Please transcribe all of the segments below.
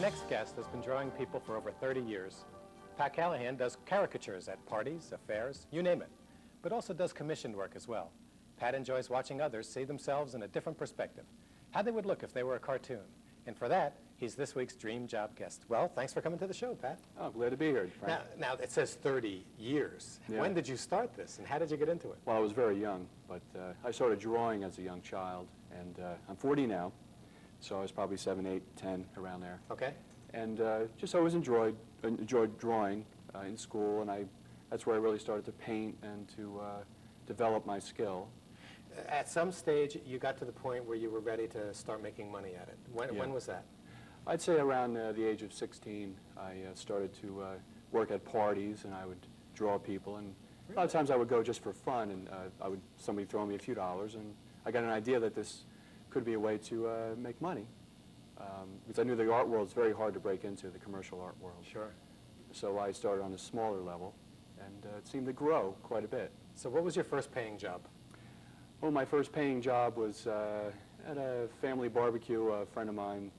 next guest has been drawing people for over 30 years. Pat Callahan does caricatures at parties, affairs, you name it, but also does commissioned work as well. Pat enjoys watching others see themselves in a different perspective, how they would look if they were a cartoon. And for that, he's this week's dream job guest. Well, thanks for coming to the show, Pat. Oh, glad to be here, Frank. Now it says 30 years. Yeah. When did you start this, and how did you get into it? Well, I was very young, but I started drawing as a young child, and I'm 40 now, so I was probably 7, 8, 10, around there. Okay. And just always enjoyed drawing in school, and that's where I really started to paint and to develop my skill. At some stage, you got to the point where you were ready to start making money at it. When was that? I'd say around the age of 16, I started to work at parties, and I would draw people, and a lot of times I would go just for fun, and somebody throw me a few dollars, and I got an idea that this could be a way to make money. Because I knew the art world is very hard to break into, the commercial art world. Sure. So I started on a smaller level, and it seemed to grow quite a bit. So what was your first paying job? Well, my first paying job was at a family barbecue. A friend of mine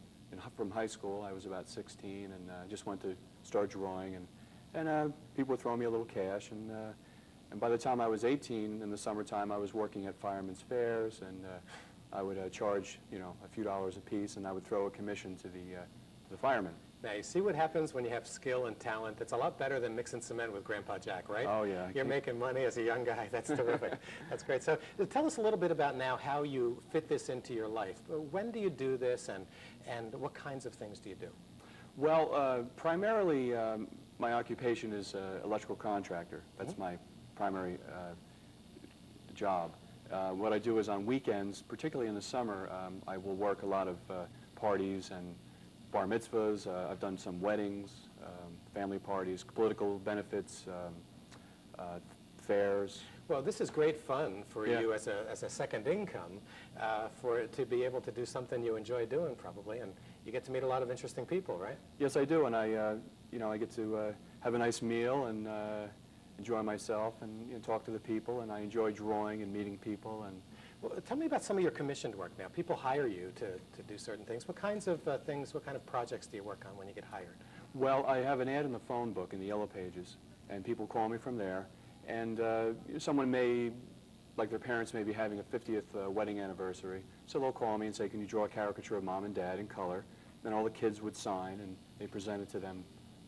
from high school, I was about 16, and just went to start drawing, and people were throwing me a little cash, and by the time I was 18, in the summertime, I was working at firemen's fairs, and I would charge, a few dollars a piece, and I would throw a commission to the firemen. Now, you see what happens when you have skill and talent. It's a lot better than mixing cement with Grandpa Jack, right? Oh, yeah. You're making money as a young guy. That's terrific. That's great. So tell us a little bit about now how you fit this into your life. When do you do this, and what kinds of things do you do? Well, primarily, my occupation is electrical contractor. That's my primary job. What I do is on weekends, particularly in the summer, I will work a lot of parties and bar mitzvahs. I've done some weddings, family parties, political benefits, fairs. Well, this is great fun for Yeah. you as a second income, to be able to do something you enjoy doing, probably, and you get to meet a lot of interesting people, right? Yes, I do, and I get to have a nice meal and enjoy myself and talk to the people, and I enjoy drawing and meeting people. And well, tell me about some of your commissioned work now. People hire you to do certain things. What kinds of things, what kind of projects do you work on when you get hired? Well, I have an ad in the phone book in the Yellow Pages, and people call me from there. And someone may, like their parents may be having a 50th wedding anniversary, so they'll call me and say, can you draw a caricature of Mom and Dad in color? Then all the kids would sign, and they present it to them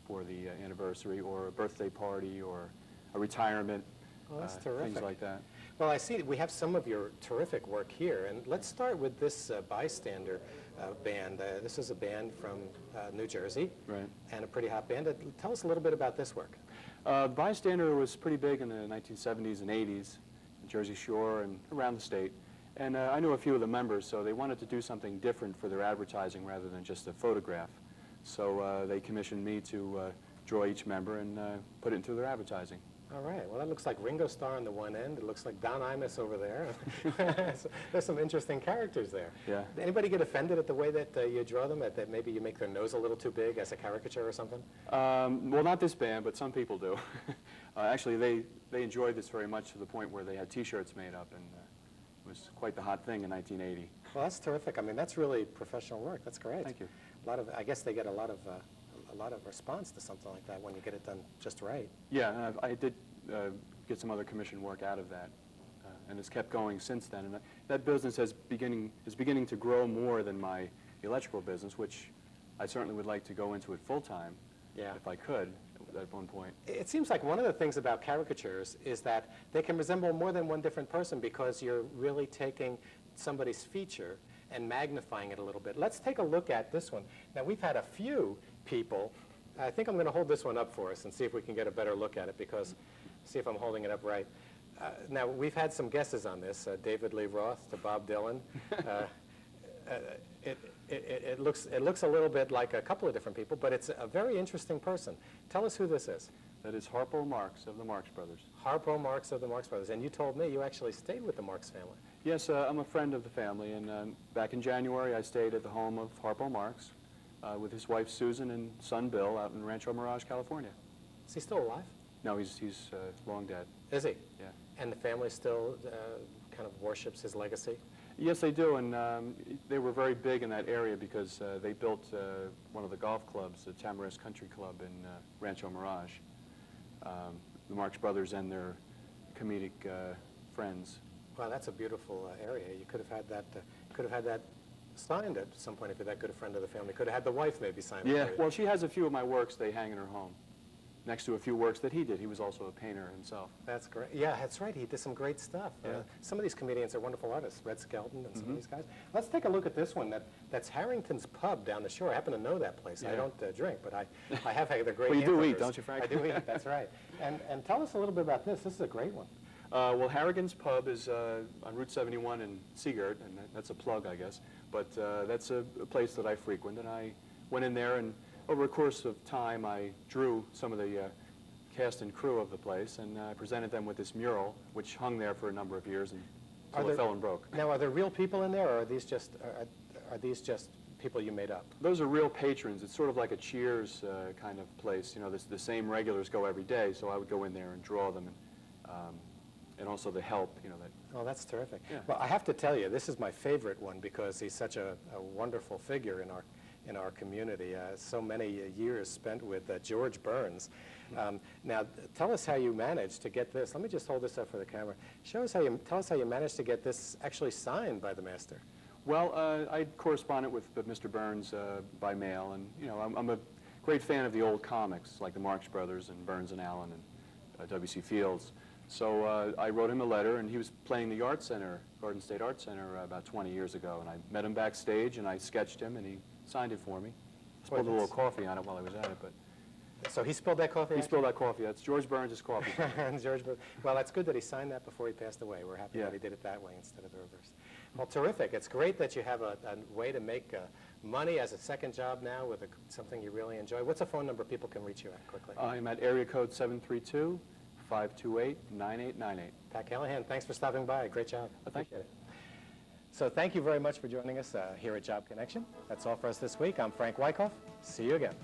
for the anniversary, or a birthday party, or a retirement, Well, that's terrific. things like that. Well, I see we have some of your terrific work here, and let's start with this Bystander band. This is a band from New Jersey, Right. and a pretty hot band. Tell us a little bit about this work. Bystander was pretty big in the 1970s and 80s, in Jersey Shore and around the state. And I knew a few of the members, so they wanted to do something different for their advertising rather than just a photograph. So they commissioned me to draw each member and put it into their advertising. All right. Well, that looks like Ringo Starr on the one end. It looks like Don Imus over there. So there's some interesting characters there. Yeah. Anybody get offended at the way that you draw them? That maybe you make their nose a little too big as a caricature or something? Well, not this band, but some people do. Actually, they enjoyed this very much to the point where they had T-shirts made up, and it was quite the hot thing in 1980. Well, that's terrific. I mean, that's really professional work. That's great. Thank you. I guess they get a lot of response to something like that when you get it done just right. Yeah, I did get some other commission work out of that, and it's kept going since then. And that business is beginning to grow more than my electrical business, which I certainly would like to go into it full time, if I could, at one point. It seems like one of the things about caricatures is that they can resemble more than one different person because you're really taking somebody's feature and magnifying it a little bit. Let's take a look at this one. Now, we've had a few people. I think I'm going to hold this one up for us and see if we can get a better look at it, because see if I'm holding it up right. Now, we've had some guesses on this, David Lee Roth to Bob Dylan. It looks a little bit like a couple of different people, but it's a very interesting person. Tell us who this is. That is Harpo Marx of the Marx Brothers. Harpo Marx of the Marx Brothers. And you told me you actually stayed with the Marx family. Yes, I'm a friend of the family, and back in January I stayed at the home of Harpo Marx with his wife Susan and son Bill out in Rancho Mirage, California. Is he still alive? No, he's long dead. Is he? Yeah. And the family still kind of worships his legacy? Yes, they do, and they were very big in that area because they built one of the golf clubs, the Tamarisk Country Club in Rancho Mirage. The Marx Brothers and their comedic friends. Wow, that's a beautiful area. You could have had that signed at some point if you're that good a friend of the family. Could have had the wife maybe sign it. Yeah, for you. well, she has a few of my works. They hang in her home, next to a few works that he did. He was also a painter himself. That's great. Yeah, that's right. He did some great stuff. Yeah. Some of these comedians are wonderful artists, Red Skelton and some of these guys. Let's take a look at this one. That's Harrington's Pub down the shore. I happen to know that place. Yeah. I don't drink, but I have had the great Well, you do hamburgers. eat, don't you, Frank? I do eat, that's right. And tell us a little bit about this. This is a great one. Well, Harrigan's Pub is on Route 71 in Seagirt, and that's a plug, I guess. But that's a place that I frequent, and I went in there, and over a course of time, I drew some of the cast and crew of the place, and I presented them with this mural, which hung there for a number of years until it fell and broke. Now, are there real people in there, or are these just people you made up? Those are real patrons. It's sort of like a Cheers kind of place. You know, the same regulars go every day, so I would go in there and draw them, and also the help, you know. Oh, that's terrific. Yeah. Well, I have to tell you, this is my favorite one because he's such a wonderful figure in our community. So many years spent with George Burns. Now, tell us how you managed to get this. Let me just hold this up for the camera. Tell us how you managed to get this actually signed by the master. Well, I corresponded with Mr. Burns by mail, and you know, I'm a great fan of the old comics, like the Marx Brothers and Burns and Allen and W.C. Fields. So I wrote him a letter, and he was playing the Art Center, Garden State Art Center, about 20 years ago, and I met him backstage, and I sketched him, and he signed it for me. Spilled a little coffee on it while I was at it, but... So he spilled that coffee? He spilled that coffee. That's George Burns' coffee. George Burns. Well, that's good that he signed that before he passed away. We're happy that he did it that way instead of the reverse. Well, terrific. It's great that you have a way to make money as a second job now with something you really enjoy. What's a phone number people can reach you at quickly? I'm at area code 732-528-9898. Pat Callahan, thanks for stopping by. Great job. Thank you. Appreciate it. So thank you very much for joining us here at Job Connection. That's all for us this week. I'm Frank Wyckoff. See you again.